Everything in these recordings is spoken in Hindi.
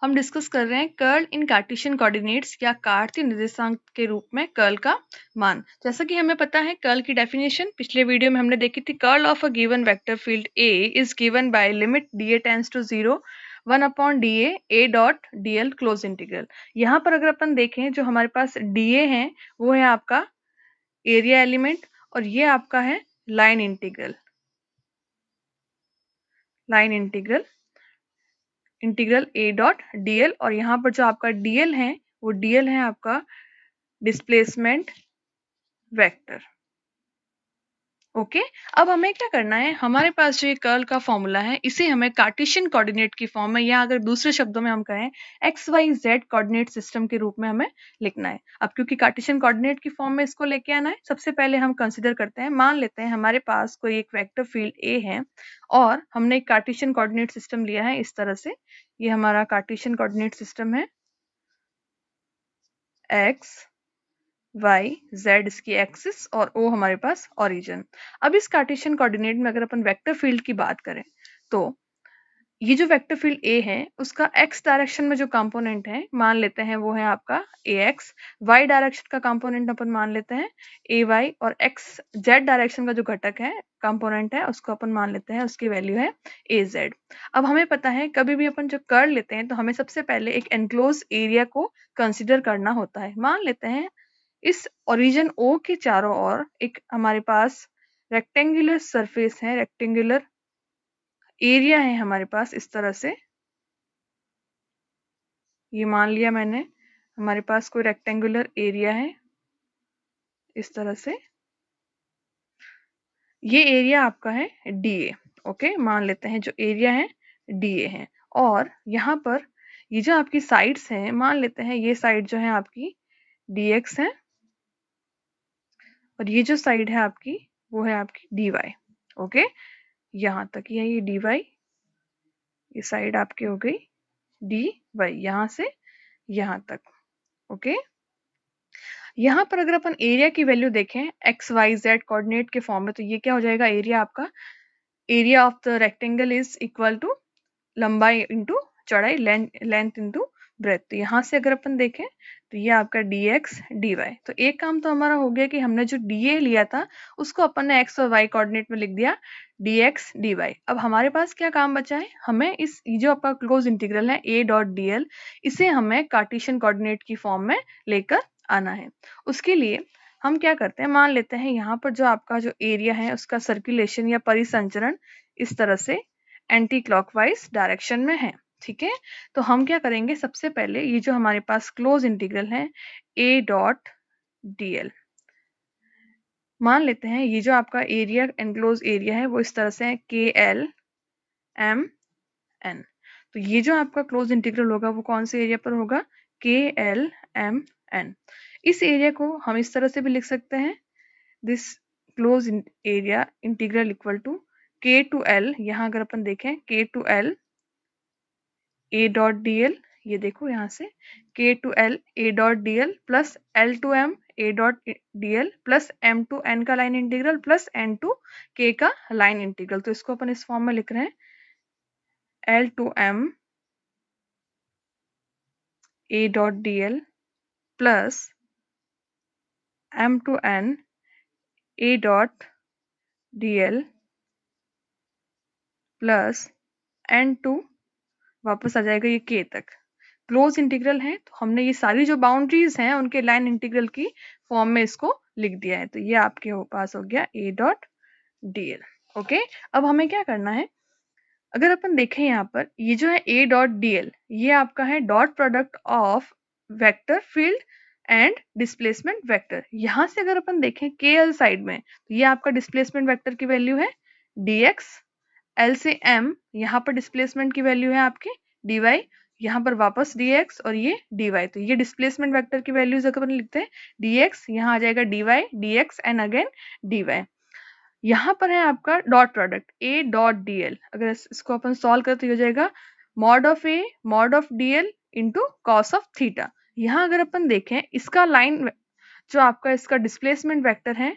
हम डिस्कस कर रहे हैं कर्ल इन कार्टेशियन कोऑर्डिनेट्स या कार्तीय निर्देशांक के रूप में कर्ल का मान। जैसा कि हमें पता है कर्ल की डेफिनेशन पिछले वीडियो में हमने देखी थी। Curl of a given vector field A is given by limit d A tends to 0 1/dA a dot dl close integral. यहाँ पर अगर अपन देखें जो हमारे पास dA है वो है आपका एरिया एलिमेंट और ये आपका है line integral. Integral A dot DL और यहाँ पर जो आपका डीएल है वो डीएल है आपका डिस्प्लेसमेंट वेक्टर। ओके, अब हमें क्या करना है, हमारे पास जो ये कर्ल का फॉर्मूला है इसे हमें कार्टेशियन कोऑर्डिनेट की फॉर्म में या अगर दूसरे शब्दों में हम कहें x y z coordinate system के रूप में हमें लिखना है। अब क्योंकि कार्टेशियन कोऑर्डिनेट की फॉर्म में इसको लेके आना है, सबसे पहले हम कंसीडर करते हैं, मान लेते हैं हमारे पास कोई एक वेक्टर फील्ड ए है और हमने एक कार्टेशियन कोऑर्डिनेट सिस्टम लिया है इस तरह से। ये हमारा कार्टेशियन कोऑर्डिनेट सिस्टम है, एक्स वाई जेड इसकी एक्सिस और ओ हमारे पास ओरिजिन। अब इस कार्टेशियन कोऑर्डिनेट में अगर अपन वेक्टर फील्ड की बात करें तो ये जो वेक्टर फील्ड ए है उसका एक्स डायरेक्शन में जो कंपोनेंट है मान लेते हैं वो है आपका ए एक्स, वाई डायरेक्शन का कंपोनेंट अपन मान लेते हैं ए वाई और एक्स जेड डायरेक्शन का जो घटक है कंपोनेंट है उसको अपन मान लेते हैं उसकी वैल्यू है ए जेड। अब हमें पता है कभी भी अपन जो कर्ल लेते हैं तो हमें सबसे पहले एक एनक्लोज एरिया को कंसिडर करना होता है। मान लेते हैं इस ओरिजिन ओ के चारों ओर एक हमारे पास रेक्टेंगुलर सरफेस है, रेक्टेंगुलर एरिया है हमारे पास इस तरह से। ये मान लिया मैंने हमारे पास कोई रेक्टेंगुलर एरिया है इस तरह से। ये एरिया आपका है डीए। ओके, मान लेते हैं जो एरिया है डीए है और यहाँ पर ये जो आपकी साइड्स हैं मान लेते हैं ये साइड जो है आपकी डीएक्स है और ये जो साइड है आपकी वो है आपकी डी वाई। ओके, यहाँ तक ही है ये डी वाई, ये साइड आपकी हो गई डी वाई यहाँ से यहाँ तक। ओके, यहाँ पर अगर अपन एरिया की वैल्यू देखें एक्स वाई जेड कोऑर्डिनेट के फॉर्म में तो ये क्या हो जाएगा, एरिया आपका, area of the rectangle is equal to लंबाई इंटू चौड़ाई, लेंथ इंटू ब्रेथ। तो यहाँ से अगर अपन देखें तो ये आपका dx dy। तो एक काम तो हमारा हो गया कि हमने जो dA लिया था उसको अपन ने x और y कोऑर्डिनेट में लिख दिया dx dy। अब हमारे पास क्या काम बचा है, हमें इस जो आपका क्लोज इंटीग्रल है a डॉट dl इसे हमें कार्टेशियन कोऑर्डिनेट की फॉर्म में लेकर आना है। उसके लिए हम क्या करते हैं, मान लेते हैं यहाँ पर जो आपका जो एरिया है उसका सर्कुलेशन या परिसंचरण इस तरह से एंटी क्लॉकवाइज डायरेक्शन में है। ठीक है, तो हम क्या करेंगे, सबसे पहले ये जो हमारे पास क्लोज इंटीग्रल है a डॉट dl, मान लेते हैं ये जो आपका एरिया एनक्लोज एरिया है वो इस तरह से है KL MN। तो ये जो आपका क्लोज इंटीग्रल होगा वो कौन से एरिया पर होगा, KL MN। इस एरिया को हम इस तरह से भी लिख सकते हैं, this close area integral equal to K to L, यहाँ अगर अपन देखें K to L A dot dl, ये देखो यहाँ से K to L A dot dl plus L to M A dot dl plus M to N का line integral plus N to K का लाइन इंटीग्रल। तो इसको अपन इस फॉर्म में लिख रहे हैं L to M A dot dl plus M to N A dot dl plus N to वापस आ जाएगा ये K तक। क्लोज इंटीग्रल है तो हमने ये सारी जो बाउंड्रीज हैं उनके लाइन इंटीग्रल की फॉर्म में इसको लिख दिया है। तो ये आपके पास हो गया A डॉट dl। ओके, अब हमें क्या करना है, अगर अपन देखें यहाँ पर ये जो है A डॉट dl ये आपका है dot product of vector field and displacement vector. यहाँ से अगर अपन देखें KL साइड में तो ये आपका डिस्प्लेसमेंट वेक्टर की वैल्यू है dx, L से M यहाँ पर डिस्प्लेसमेंट की वैल्यू है आपकी dy, यहाँ पर वापस dx और ये dy। तो ये डिस्प्लेसमेंट वेक्टर की वैल्यूज अगर अपन लिखते हैं dx, यहाँ आ जाएगा dy dx and again dy। यहाँ पर है आपका dot product a dot dl, अगर इसको अपन सॉल्व करें तो ये हो जाएगा mod of a mod of dl into cos of theta. यहाँ अगर अपन देखें इसका लाइन जो आपका इसका डिस्प्लेसमेंट वेक्टर है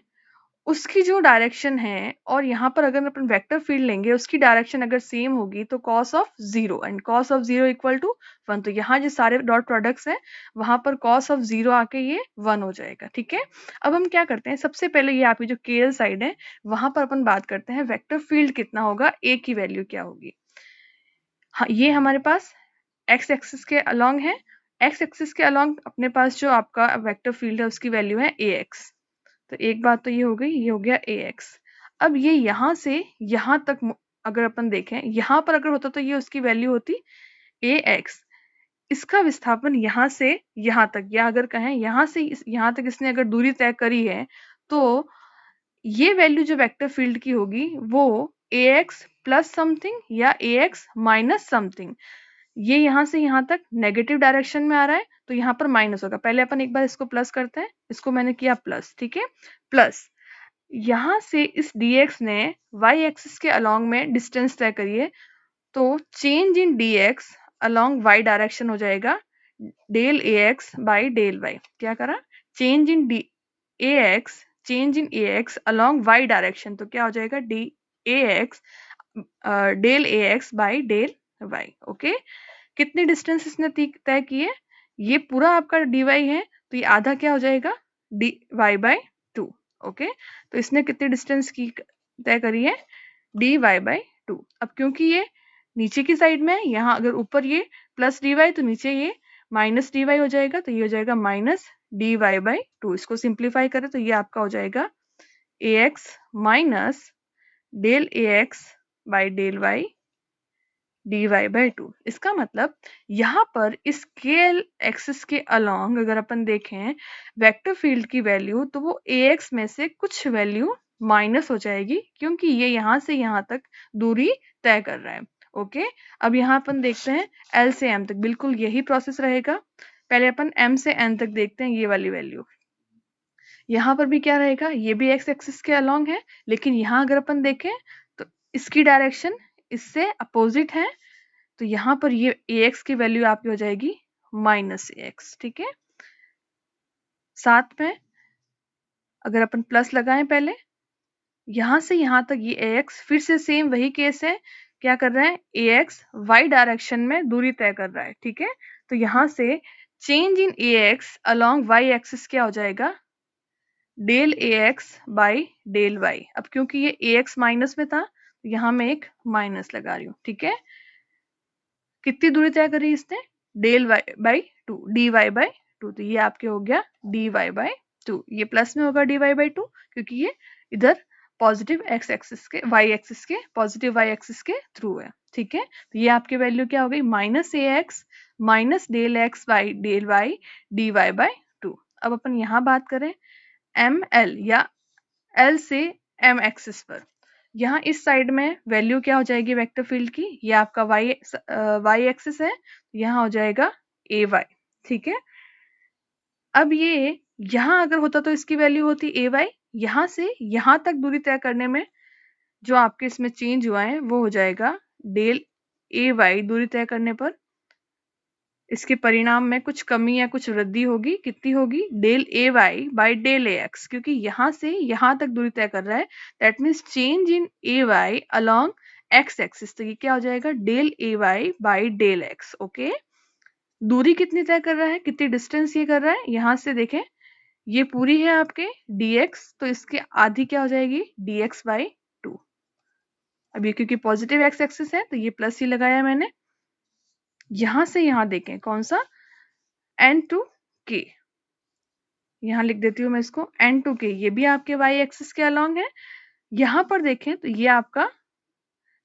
उसकी जो डायरेक्शन है और यहाँ पर अगर अपन वेक्टर फील्ड लेंगे उसकी डायरेक्शन अगर सेम होगी तो cos of 0 and cos of 0 equal to 1। तो यहाँ जो सारे डॉट प्रोडक्ट्स हैं वहां पर cos ऑफ 0 आके ये 1 हो जाएगा। ठीक है, अब हम क्या करते हैं, सबसे पहले ये आपकी जो KL साइड है वहां पर अपन बात करते हैं वेक्टर फील्ड कितना होगा, ए की वैल्यू क्या होगी। हाँ, ये हमारे पास एक्स एक्सिस के अलोंग है। एक्स एक्सिस के अलोंग अपने पास जो आपका वेक्टर फील्ड है उसकी वैल्यू है ए एक्स। तो एक बात तो ये हो गई, ये हो गया ए एक्स। अब ये यहाँ से यहाँ तक अगर अपन देखें, यहाँ पर अगर होता तो ये उसकी वैल्यू होती ए एक्स। इसका विस्थापन यहाँ से यहाँ तक, या अगर कहें यहाँ से यहाँ तक इसने अगर दूरी तय करी है तो ये वैल्यू जो वेक्टर फील्ड की होगी वो ए एक्स प्लस समथिंग या ए एक्स माइनस समथिंग। ये यहाँ से यहाँ तक नेगेटिव डायरेक्शन में आ रहा है तो यहाँ पर माइनस होगा। पहले अपन एक बार इसको प्लस करते हैं, इसको मैंने किया प्लस, ठीक है, प्लस यहाँ से इस dx ने y एक्सिस के अलोंग में डिस्टेंस तय करी है तो change in dx along y direction हो जाएगा del ax by del y। क्या करा, change in ax, change in ax along y direction, तो क्या हो जाएगा ax del ax by del y। Okay, कितनी डिस्टेंस इसने तय की है, ये पूरा आपका dy है तो ये आधा क्या हो जाएगा dy बाई 2। ओके, तो इसने कितनी डिस्टेंस की तय करी है dy बाई 2। अब क्योंकि ये नीचे की साइड में है, यहाँ अगर ऊपर ये प्लस dy तो नीचे ये माइनस dy हो जाएगा, तो ये हो जाएगा माइनस dy बाई 2। इसको सिंप्लीफाई करें तो ये आपका हो जाएगा ax minus del ax by del y dy by 2। इसका मतलब यहाँ पर इस KL एक्सिस के अलोंग अगर अपन देखें वेक्टर फील्ड की वैल्यू तो वो ax में से कुछ वैल्यू माइनस हो जाएगी क्योंकि ये यहाँ से यहाँ तक दूरी तय कर रहा है। ओके, अब यहाँ अपन देखते हैं L से M तक, बिल्कुल यही प्रोसेस रहेगा। पहले अपन M से N तक देखते हैं ये वाली वैल्यू। यहाँ पर भी क्या रहेगा, ये भी x एक्सिस के अलोंग है लेकिन यहाँ अगर अपन देखें तो इसकी डायरेक्शन इससे अपोजिट है तो यहाँ पर ये ax की वैल्यू आपकी हो जाएगी माइनस ax। ठीक है, साथ में अगर अपन प्लस लगाएं पहले, यहाँ से यहाँ तक ये ax फिर से सेम वही केस है, क्या कर रहा है ax y डायरेक्शन में दूरी तय कर रहा है। ठीक है, तो यहाँ से change in ax along y axis क्या हो जाएगा del ax by del y। अब क्योंकि ये ax माइनस में था तो यहाँ मैं एक माइनस लगा रही हूँ। ठीक है, कितनी दूरी तय करी इसने del y by 2 dy by 2, तो ये आपके हो गया dy बाई 2। ये प्लस में होगा dy बाई 2 क्योंकि ये इधर पॉजिटिव x एक्सिस के y एक्सिस के पॉजिटिव y एक्सिस के थ्रू है। ठीक है, तो ये आपकी वैल्यू क्या हो गई minus ax minus del x by del y dy by 2। अब अपन यहाँ बात करें ml या L से M एक्सिस पर, यहाँ इस साइड में वैल्यू क्या हो जाएगी वेक्टर फील्ड की, ये आपका y एक्सिस है, यहाँ हो जाएगा ay। ठीक है, अब ये यहाँ अगर होता तो इसकी वैल्यू होती ay। यहाँ से यहाँ तक दूरी तय करने में जो आपके इसमें चेंज हुआ है वो हो जाएगा डेल ay। दूरी तय करने पर इसके परिणाम में कुछ कमी या कुछ वृद्धि होगी, कितनी होगी del A Y by del A x, क्योंकि यहाँ से यहाँ तक दूरी तय कर रहा है that means change in A y along x axis. तो ये क्या हो जाएगा del A Y by del x. Okay, दूरी कितनी तय कर रहा है, कितनी डिस्टेंस ये कर रहा है, यहाँ से देखें ये पूरी है आपके dx तो इसके आधी क्या हो जाएगी dx बाई 2। अब ये क्योंकि पॉजिटिव एक्स एक्सिस है तो ये प्लस ही लगाया मैंने। यहां से यहां देखें कौन सा n2k, यहाँ लिख देती हूँ मैं इसको n2k, ये भी आपके y एक्सिस के अलोंग है। यहाँ पर देखें तो ये आपका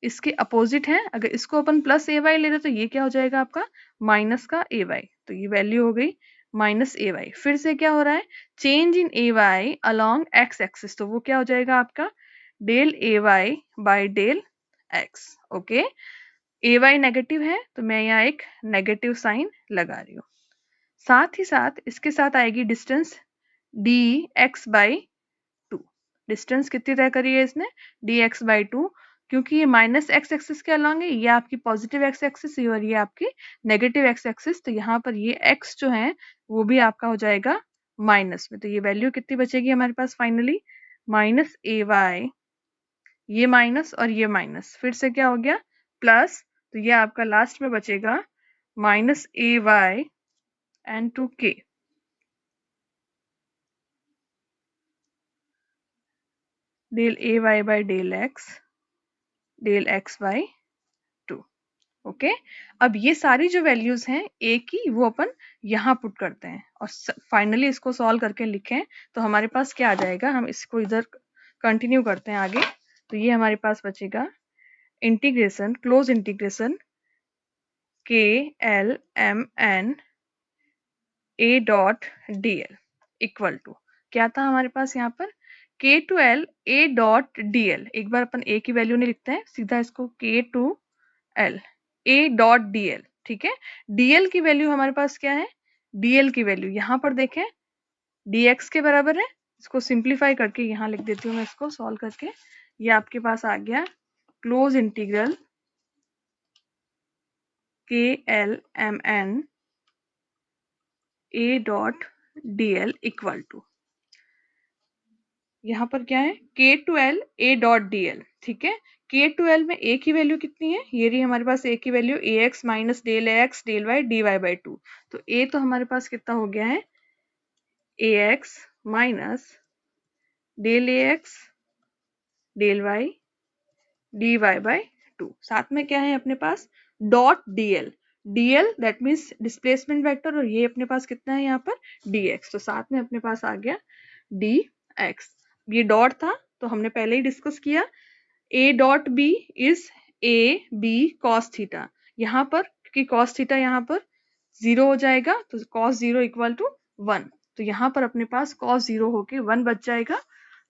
इसके अपोजिट है, अगर इसको अपन प्लस ए वाई ले रहे तो ये क्या हो जाएगा आपका माइनस का ए वाई, तो ये वैल्यू हो गई माइनस ए वाई। फिर से क्या हो रहा है change in A y along x axis, तो वो क्या हो जाएगा आपका del A Y by del x. Okay, A y negative है तो मैं यहाँ एक नेगेटिव साइन लगा रही हूँ। साथ ही साथ इसके साथ आएगी distance D x by 2। Distance कितनी तय करी है इसने डी एक्स बाई 2, क्योंकि ये माइनस एक्स एक्सिस के अलोंग है, ये आपकी पॉजिटिव एक्स एक्सिस और ये आपकी नेगेटिव एक्स एक्सिस, तो यहाँ पर ये एक्स जो है वो भी आपका हो जाएगा माइनस में। तो ये वैल्यू कितनी बचेगी हमारे पास फाइनली माइनस ए वाई, ये माइनस और ये माइनस, फिर से क्या हो गया प्लस, तो ये आपका लास्ट में बचेगा minus A Y N to K, del A Y by del X by 2। Okay, अब ये सारी जो वैल्यूज हैं ए की वो अपन यहाँ पुट करते हैं और फाइनली इसको सॉल्व करके लिखें तो हमारे पास क्या आ जाएगा, हम इसको इधर कंटिन्यू करते हैं आगे। तो ये हमारे पास बचेगा इंटीग्रेशन, क्लोज इंटीग्रेशन के L M N A dot D L equal to, क्या था हमारे पास यहाँ पर K to L A dot D l. एक बार अपन ए की वैल्यू नहीं लिखते हैं, सीधा इसको K to L A dot D l, ठीक है। डीएल की वैल्यू हमारे पास क्या है, डीएल की वैल्यू यहाँ पर देखें dx के बराबर है। इसको सिंप्लीफाई करके यहाँ लिख देती हूँ मैं, इसको सॉल्व करके ये आपके पास आ गया close integral K L M N A dot D L equal to, यहाँ पर क्या है K to L A dot D l, ठीक है। के टू एल में ए की वैल्यू कितनी है, ये रही हमारे पास ए की value A x minus del x del Y D Y by 2। तो ए तो हमारे पास कितना हो गया है A x minus del A x del Y D Y by 2, साथ में क्या है अपने पास dot DL, DL that means displacement vector, और ये अपने पास कितना है यहाँ पर dx, तो साथ में अपने पास आ गया dx। ये डॉट था तो हमने पहले ही डिस्कस किया, a dot b is a b cos theta, यहाँ पर क्योंकि cos थीटा यहाँ पर 0 हो जाएगा तो cos 0 इक्वल टू 1, तो यहाँ पर अपने पास cos 0 होके 1 बच जाएगा।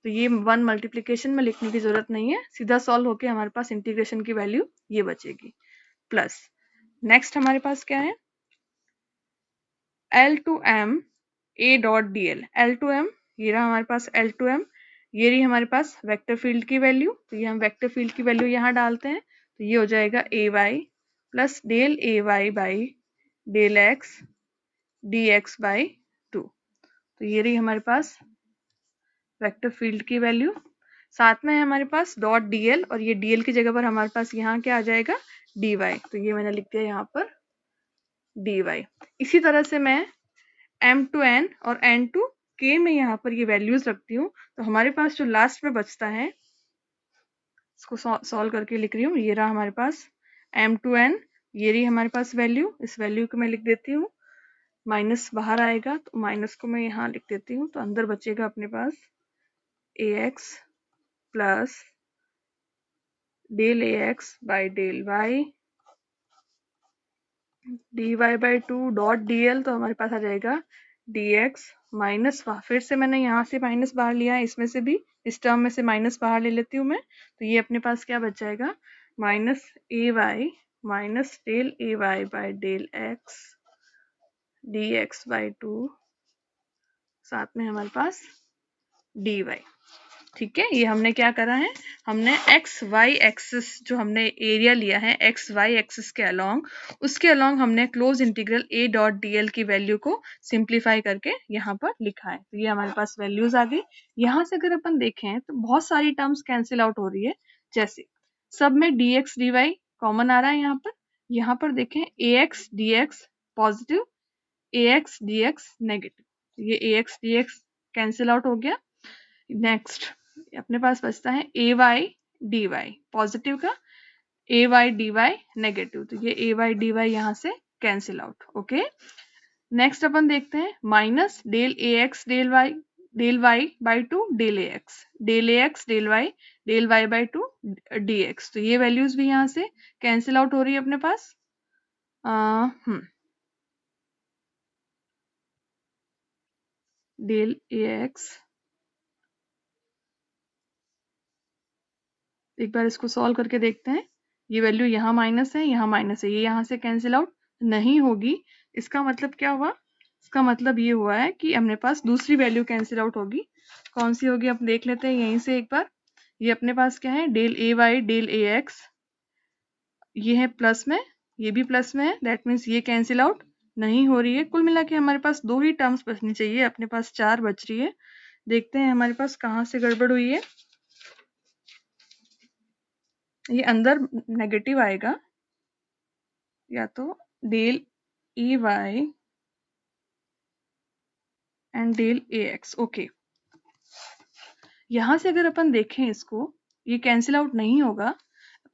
तो ये 1 मल्टीप्लीकेशन में लिखने की जरूरत नहीं है, सीधा सॉल्व होके हमारे पास इंटीग्रेशन की वैल्यू ये बचेगी। प्लस नेक्स्ट हमारे पास क्या है L to M A dot D l, L to M ये रहा हमारे पास L टू M, ये रही हमारे पास वेक्टर फील्ड की वैल्यू, तो ये हम वेक्टर फील्ड की वैल्यू यहाँ डालते हैं तो ये हो जाएगा A Y plus del A Y by del x D x by 2। तो ये रही हमारे पास वेक्टर फील्ड की वैल्यू, साथ में है हमारे पास डॉट डीएल, और ये डीएल की जगह पर हमारे पास यहाँ क्या आ जाएगा डी वाई, तो ये मैंने लिख दिया यहाँ पर डी वाई। इसी तरह से मैं एम टू एन और एन टू के में यहाँ पर ये वैल्यूज रखती हूँ, तो हमारे पास जो लास्ट में बचता है इसको सॉल्व करके लिख रही हूँ, ये रहा हमारे पास एम टू एन, ये रही हमारे पास वैल्यू, इस वैल्यू को मैं लिख देती हूँ, माइनस बाहर आएगा तो माइनस को मैं यहाँ लिख देती हूँ, तो अंदर बचेगा अपने पास A X plus del A x by del Y D Y by 2 dot D L, तो हमारे पास आ जाएगा डी एक्स माइनस, फिर से मैंने यहाँ से माइनस बाहर लिया है, इसमें से भी इस टर्म में से माइनस बाहर ले लेती हूँ मैं, तो ये अपने पास क्या बच जाएगा minus A y minus del A Y by del x D x by 2, साथ में हमारे पास डी वाई, ठीक है। ये हमने क्या करा है, हमने एक्स वाई एक्सिस जो हमने एरिया लिया है एक्स वाई एक्सिस के अलोंग, उसके अलोंग हमने close integral A dot D L की वैल्यू को सिंप्लीफाई करके यहाँ पर लिखा है, तो ये हमारे पास वैल्यूज आ गई। यहाँ से अगर अपन देखें तो बहुत सारी टर्म्स कैंसिल आउट हो रही है, जैसे सब में D x D Y common आ रहा है, यहाँ पर देखें A x D X positive, A x D X negative, ये A x D X cancel out हो गया। नेक्स्ट अपने पास बचता है A Y D Y positive का, A Y D Y negative, तो ये ए वाई डी वाई यहाँ से कैंसिल आउट। ओके, नेक्स्ट अपन देखते हैं minus del A x del y by 2 del A x del y by 2 d x, तो ये वैल्यूज भी यहाँ से कैंसिल आउट हो रही है अपने पास। डेल ए एक्स, एक बार इसको सॉल्व करके देखते हैं, ये वैल्यू यहाँ माइनस है यहाँ माइनस है, ये यहाँ से कैंसिल आउट नहीं होगी, इसका मतलब क्या हुआ, इसका मतलब ये हुआ है कि अपने पास दूसरी वैल्यू कैंसिल आउट होगी। कौन सी होगी अब देख लेते हैं यहीं से एक बार, ये अपने पास क्या है del A Y del A x, ये है प्लस में, ये भी प्लस में है, दैट मीन्स ये कैंसिल आउट नहीं हो रही है। कुल मिला के हमारे पास दो ही टर्म्स बचनी चाहिए, अपने पास 4 बच रही है, देखते हैं हमारे पास कहाँ से गड़बड़ हुई है। ये अंदर नेगेटिव आएगा, या तो del A y and del A x. Okay, यहाँ से अगर अपन देखें इसको, ये कैंसिल आउट नहीं होगा।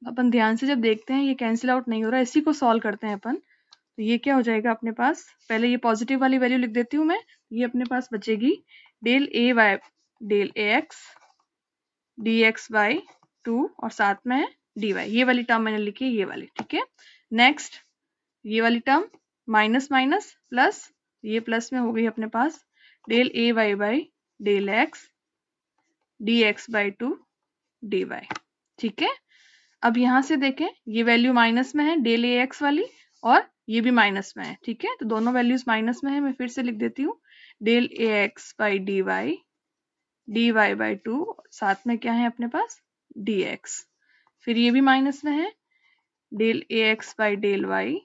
अपन ध्यान से जब देखते हैं ये कैंसिल आउट नहीं हो रहा, इसी को सॉल्व करते हैं अपन। तो ये क्या हो जाएगा अपने पास, पहले ये पॉजिटिव वाली वैल्यू लिख देती हूँ मैं। ये अपने पास बचेगी del A Y del A x D x by 2 और साथ में है डी वाई। ये वाली टर्म मैंने लिखी है, ये वाली, ठीक है। नेक्स्ट ये वाली टर्म माइनस माइनस प्लस, ये प्लस में हो गई अपने पास del A Y by del x D x by 2 D Y, ठीक है। अब यहाँ से देखें ये वैल्यू माइनस में है डेल ए एक्स वाली, और ये भी माइनस में है, ठीक है। तो दोनों वैल्यूज माइनस में है, मैं फिर से लिख देती हूँ del A x by d Y by 2, साथ में क्या है अपने पास डी एक्स। फिर ये भी माइनस में है del A x by del Y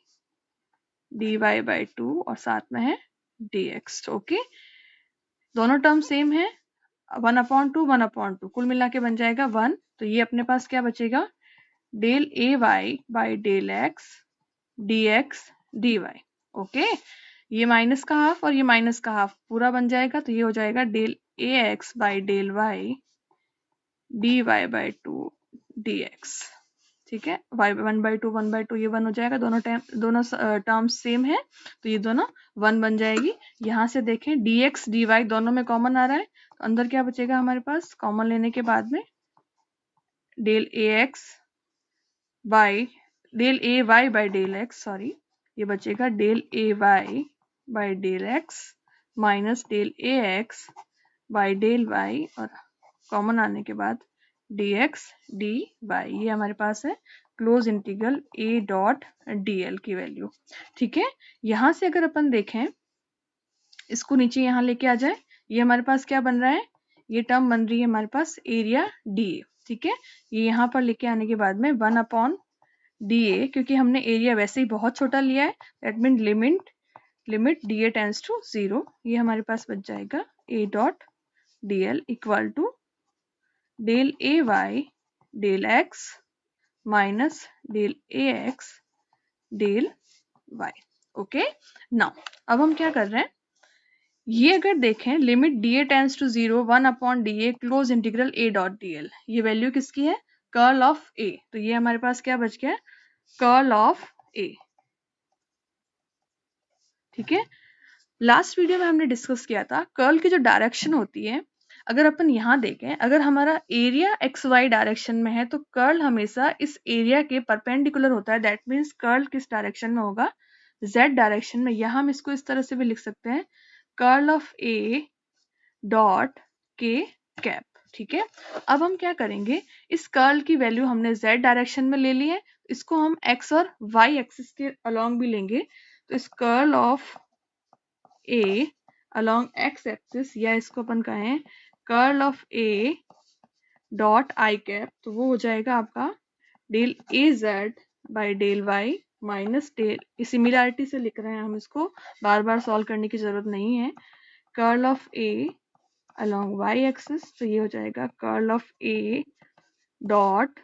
D Y by 2 और साथ में है डी एक्स। ओके, दोनों टर्म सेम है, 1/2 कुल मिला के बन जाएगा 1। तो ये अपने पास क्या बचेगा del A Y by del x D x D y. Okay, ये माइनस का हाफ और ये माइनस का हाफ पूरा बन जाएगा, तो ये हो जाएगा del A x by del Y D Y by 2 d x, ठीक है। वाई 1/2 ये 1 हो जाएगा, दोनों टर्म्स सेम है, तो ये दोनों 1 बन जाएगी। यहाँ से देखें डी एक्स डी वाई दोनों में कॉमन आ रहा है, तो अंदर क्या बचेगा हमारे पास कॉमन लेने के बाद में del A x by del A Y by del x, sorry, ये बचेगा del A Y by del x minus del A x by del y, और कॉमन आने के बाद डी एक्स डी वाई। ये हमारे पास है close integral A dot D L की वैल्यू, ठीक है। यहाँ से अगर अपन देखें इसको नीचे यहाँ लेके आ जाए, ये हमारे पास क्या बन रहा है, ये टर्म बन रही है हमारे पास एरिया डी ए, ठीक है। ये यहाँ पर लेके आने के बाद में 1/डी ए, क्योंकि हमने एरिया वैसे ही बहुत छोटा लिया है, that mean limit D A tends to 0, ये हमारे पास बच जाएगा A dot D L equal to del A Y del x minus del A x del Y. Okay, now अब हम क्या कर रहे हैं, ये अगर देखें limit D A tends to 0 1/डी A close integral A dot D L, ये वैल्यू किसकी है कर्ल ऑफ ए। तो ये हमारे पास क्या बच गया कर्ल ऑफ ए, ठीक है। लास्ट वीडियो में हमने डिस्कस किया था कर्ल की जो डायरेक्शन होती है, अगर अपन यहाँ देखें, अगर हमारा एरिया एक्स वाई डायरेक्शन में है तो कर्ल हमेशा इस एरिया के परपेंडिकुलर होता है, दैट मीन्स कर्ल किस डायरेक्शन में होगा जेड डायरेक्शन में। यहाँ हम इसको इस तरह से भी लिख सकते हैं कर्ल ऑफ ए डॉट के कैप, ठीक है। अब हम क्या करेंगे, इस कर्ल की वैल्यू हमने जेड डायरेक्शन में ले ली है, इसको हम एक्स और वाई एक्सिस के अलोंग भी लेंगे, तो इस curl of A along x axis, या इसको अपन कहें curl of A dot i cap, तो वो हो जाएगा आपका del A Z by del y minus del, similarity से लिख रहे हैं हम इसको, बार बार सॉल्व करने की जरूरत नहीं है, curl of A along y axis, तो ये हो जाएगा कर्ल ऑफ ए डॉट,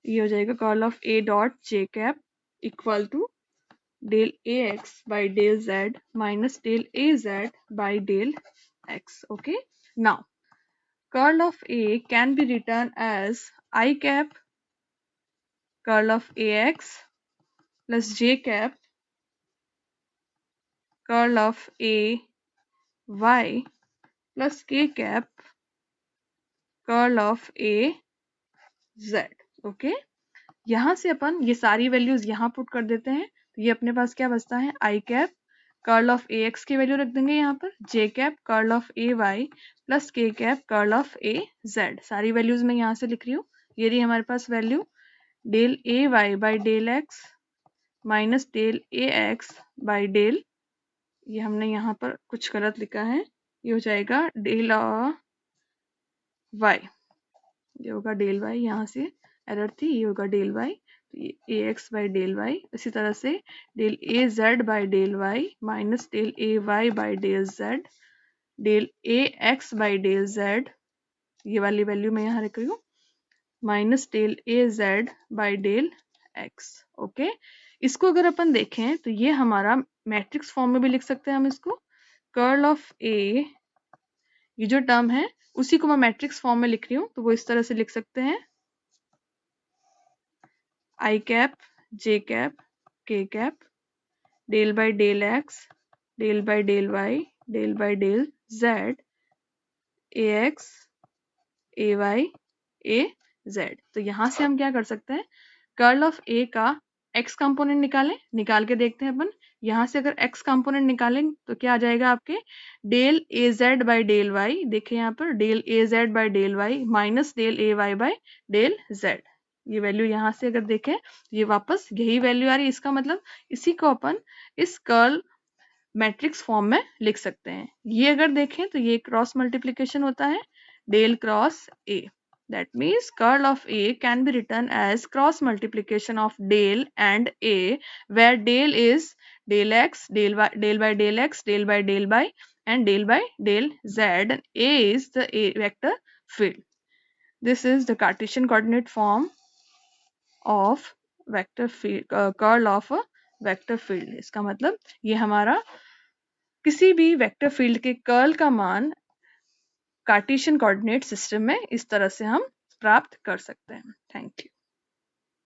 ये हो जाएगा curl of A dot J cap equal to del A x by del Z minus del A Z by del x. Okay, now curl of A can be written as I cap curl of A X plus J cap curl of A Y plus K cap curl of A Z. Okay, यहाँ से अपन ये सारी वैल्यूज यहाँ पुट कर देते हैं, तो ये अपने पास क्या बचता है I cap curl of A X की वैल्यू रख देंगे यहाँ पर, J cap curl of A Y plus K cap curl of A Z, सारी वैल्यूज मैं यहाँ से लिख रही हूँ। ये रही हमारे पास value del A Y by del x minus del A x by del, ये हमने यहाँ पर कुछ गलत लिखा है, ये हो जाएगा डेल वाई, ये होगा डेल वाई, यहाँ से एरर थी, ये होगा डेल वाई, तो ये A x by del y. इसी तरह से del A Z by del y minus del A Y by del z del A x by del z, ये वाली वैल्यू मैं यहाँ लिख रही हूँ, minus del A Z by del x. ओके, इसको अगर अपन देखें तो ये हमारा मैट्रिक्स फॉर्म में भी लिख सकते हैं हम इसको। कर्ल ऑफ ए, ये जो टर्म है उसी को मैं मैट्रिक्स फॉर्म में लिख रही हूँ, तो वो इस तरह से लिख सकते हैं, i cap j cap k cap del by del x del by del y del by del z A x A y A z. तो यहां से हम क्या कर सकते हैं, कर्ल ऑफ ए का एक्स कंपोनेंट निकाल के देखते हैं अपन। यहां से अगर एक्स कंपोनेंट निकालें तो क्या आ जाएगा आपके, del A Z by del y, देखिए यहाँ पर del A Z by del y minus del A Y by del z. ये वैल्यू यहाँ से अगर देखें ये वापस यही वैल्यू आ रही है, इसका मतलब इसी को अपन इस कर्ल मैट्रिक्स फॉर्म में लिख सकते हैं। ये अगर देखें तो ये क्रॉस मल्टीप्लिकेशन होता है, del cross A. That means curl of A can be written as cross multiplication of del and A, where del is del x, del by del x, del by del y, and del by del z, and A is the A vector field. This is the Cartesian coordinate form of vector field, curl of a vector field. इसका मतलब ये हमारा किसी भी वेक्टर फील्ड के कर्ल का मान कार्टेशियन कोऑर्डिनेट सिस्टम में इस तरह से हम प्राप्त कर सकते हैं। Thank you.